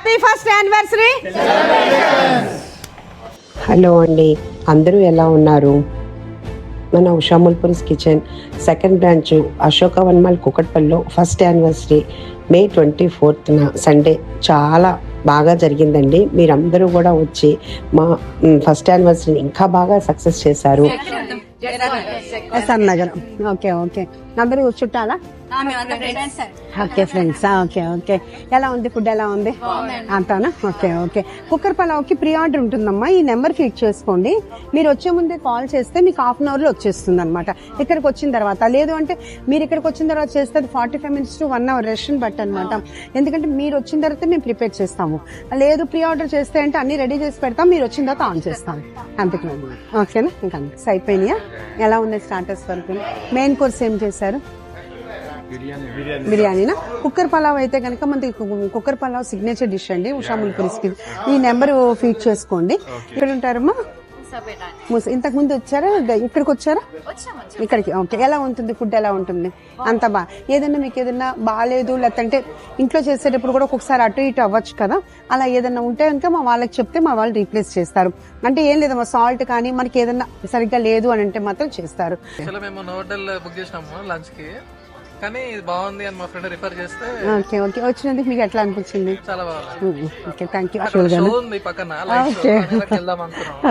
Happy first anniversary. Hello అండి, అందరూ ఎలా ఉన్నారు? మన Usha Mulpuri's kitchen second branch Ashoka one mall కుకట్పల్లిలో ఫస్ట్ యానివర్సరీ మే 24న సండే చాలా బాగా జరిగిందండి. మీరందరూ కూడా వచ్చి మా ఫస్ట్ యానివర్సరీని ఇంకా బాగా సక్సెస్ చేశారు. ఎస్ఆర్ నగర్. ఓకే ఓకే, అందరూ చుట్టాలా? Okay friends. ఓకే ఓకే, ఎలా ఉంది ఫుడ్? ఎలా ఉంది అంతానా? Okay okay. కుక్కర్ పలావ్కి ప్రీ ఆర్డర్ ఉంటుందమ్మా. ఈ నెంబర్ ఫీడ్ చేసుకోండి. మీరు వచ్చే ముందే కాల్ చేస్తే మీకు హాఫ్ అన్ అవర్లో వచ్చేస్తుంది అనమాట ఇక్కడికి వచ్చిన తర్వాత. లేదు అంటే మీరు ఇక్కడికి వచ్చిన తర్వాత చేస్తే 45 minutes to 1 hour రెస్ట్ని బట్టి అనమాట. ఎందుకంటే మీరు వచ్చిన తర్వాత మేము ప్రిపేర్ చేస్తాము. లేదు ప్రీ ఆర్డర్ చేస్తే అంటే అన్ని రెడీ చేసి పెడతాం, మీరు వచ్చిన తర్వాత ఆన్ చేస్తాం. అంతకు ఓకేనా? ఇంకా అయిపోయినాయా? ఎలా ఉంది స్టార్టర్స్ వరకు? మెయిన్ కోర్స్ ఏం చేశారు? బిర్యానీనా? కుక్కర్ పలావ్ అయితే కనుక మనకి కుక్కర్ పలావ్ సిగ్నేచర్ డిష్ అండి ఉషా ముల్పురిస్కి. ఈ నెంబర్ ఫీడ్ చేసుకోండి. ఇక్కడ ఉంటారమ్మా? ఇంతకు ముందు వచ్చారా? ఇక్కడికి వచ్చారా? ఇక్కడికి. ఓకే, ఎలా ఉంటుంది ఫుడ్? ఎలా ఉంటుంది? అంత ఏదైనా మీకు ఏదైనా బాగాలేదు లేదంటే ఇంట్లో చేసేటప్పుడు కూడా ఒక్కొక్కసారి అటు ఇటు అవ్వచ్చు కదా, అలా ఏదైనా ఉంటే కనుక మా వాళ్ళకి చెప్తే మా వాళ్ళు రీప్లేస్ చేస్తారు. అంటే ఏం లేదమ్మా, సాల్ట్ కానీ మనకి ఏదైనా సరిగ్గా లేదు అని అంటే మాత్రం చేస్తారు. మేము హోటల్ బుక్ చేసినాము లంచ్ కి, కానీ ఇది బాగుంది అని మా ఫ్రెండ్ రిఫర్ చేస్తే. ఓకే ఓకే, వచ్చినందుకు మీకు ఎట్లా అనిపించింది? చాలా బాగుంది. Okay, thank you. ఉంది పక్కన. ఓకే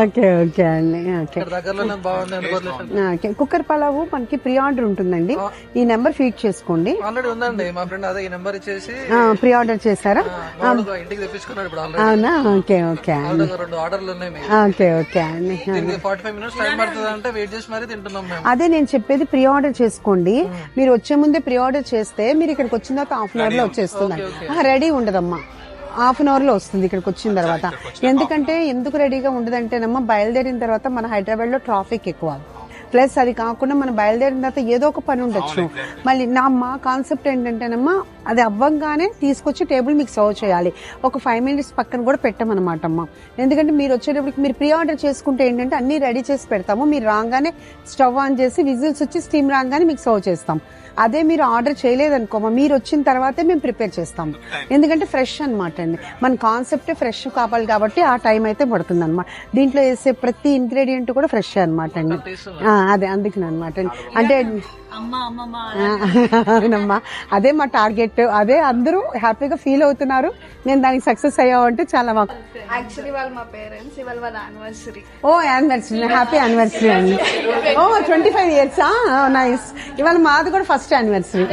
ఓకే ఓకే అండి. ఓకే దగ్గరలోనే బాగుంది. ఓకే, కుక్కర్ పలావు మనకి ప్రీ ఆర్డర్ ఉంటుందండి. ఈ నెంబర్ ఫీడ్ చేసుకోండి. ఆల్రెడీ ఉందండి, మా ఫ్రెండ్ అదే ఈ నెంబర్ ఇచ్చేసి ప్రీ ఆర్డర్ చేశారా? ఇంటికి తెప్పించుకున్నాడు ఇప్పుడు. అవునా? ఓకే ఓకే అండి. 2 ఆర్డర్లు ఉన్నాయి. ఓకే ఓకే అండి. 45 minutes టైం పడుతుంది అంటే వెయిట్ చేసి మరీ తింటున్నాం మేము. అదే నేను చెప్పేది, ప్రీ ఆర్డర్ చేసుకోండి. మీరు వచ్చే ముందే ప్రీ ఆర్డర్ చేస్తే మీరు ఇక్కడికి వచ్చిన తర్వాత హాఫ్ అన్ అవర్ లో వచ్చేస్తుంది. రెడీ ఉండదమ్మా, హాఫ్ అన్ అవర్ లో వస్తుంది ఇక్కడికి వచ్చిన తర్వాత. ఎందుకు రెడీగా ఉండదంటేనమ్మా, బయలుదేరిన తర్వాత మన హైదరాబాద్ లో ట్రాఫిక్ ఎక్కువ. ప్లస్ అది కాకుండా మనం బయలుదేరిన తర్వాత ఏదో ఒక పని ఉండొచ్చు. మళ్ళీ మా కాన్సెప్ట్ ఏంటంటేనమ్మా, అది అవ్వంగానే తీసుకొచ్చి టేబుల్ మీకు సర్వ్ చేయాలి. ఒక 5 minutes పక్కన కూడా పెట్టమన్నమాట అమ్మా. ఎందుకంటే మీరు వచ్చేటప్పటికి మీరు ప్రీ ఆర్డర్ చేసుకుంటే ఏంటంటే అన్ని రెడీ చేసి పెడతాము. మీరు రాగానే స్టవ్ ఆన్ చేసి విజిల్స్ వచ్చి స్టీమ్ రాగానే మీకు సర్వ్ చేస్తాం. అదే మీరు ఆర్డర్ చేయలేదనుకోమా, మీరు వచ్చిన తర్వాతే మేము ప్రిపేర్ చేస్తాము. ఎందుకంటే ఫ్రెష్ అనమాట అండి, మన కాన్సెప్టే ఫ్రెష్ కావాలి కాబట్టి ఆ టైం అయితే పడుతుంది అనమాట. దీంట్లో వేసే ప్రతి ఇంగ్రీడియంట్ కూడా ఫ్రెష్ అనమాట అండి. అదే అందుకని అనమాట అండి. అంటే అవునమ్మా, అదే మా టార్గెట్. అదే అందరూ హ్యాపీగా ఫీల్ అవుతున్నారు. నేను దానికి సక్సెస్ అయ్యామంటే చాలా మాకు. యాక్చువల్లీ వాళ్ళు మా పేరెంట్స్, ఇవాళ వాళ్ళ యానివర్సరీ. ఓ యానివర్సరీ, హ్యాపీ యానివర్సరీ అండి. ఓ 25 years. నైస్. ఇవాళ మాది కూడా ఫస్ట్ యానివర్సరీ.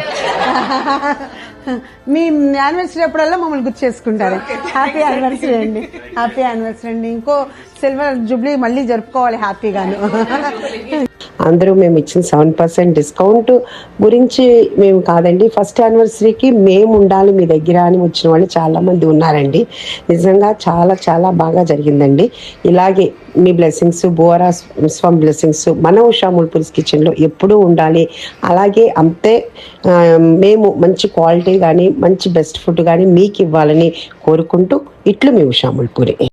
మీ యానివర్సరీ అప్పుడల్లా మమ్మల్ని గుర్తు చేసుకుంటారు. హ్యాపీ యానివర్సరీ అండి. హ్యాపీ యానివర్సరీ అండి. ఇంకో సిల్వర్ జూబ్లీ మళ్ళీ జరుపుకోవాలి హ్యాపీగాను. అందరూ మేము ఇచ్చిన 7% డిస్కౌంట్ గురించి మేము కాదండి, ఫస్ట్ యానివర్సరీకి మేము ఉండాలి మీ దగ్గర అని వచ్చిన వాళ్ళు చాలా మంది ఉన్నారండి. నిజంగా చాలా చాలా బాగా జరిగిందండి. ఇలాగే మీ బ్లెస్సింగ్స్, బోరా స్వామి బ్లెస్సింగ్స్ మన ఉషా ముల్పురిస్ కిచెన్లో ఎప్పుడూ ఉండాలి. అలాగే అంతే మేము మంచి క్వాలిటీ కానీ మంచి బెస్ట్ ఫుడ్ కానీ మీకు ఇవ్వాలని కోరుకుంటూ ఇట్లు మీ ఉషా ముల్పురి.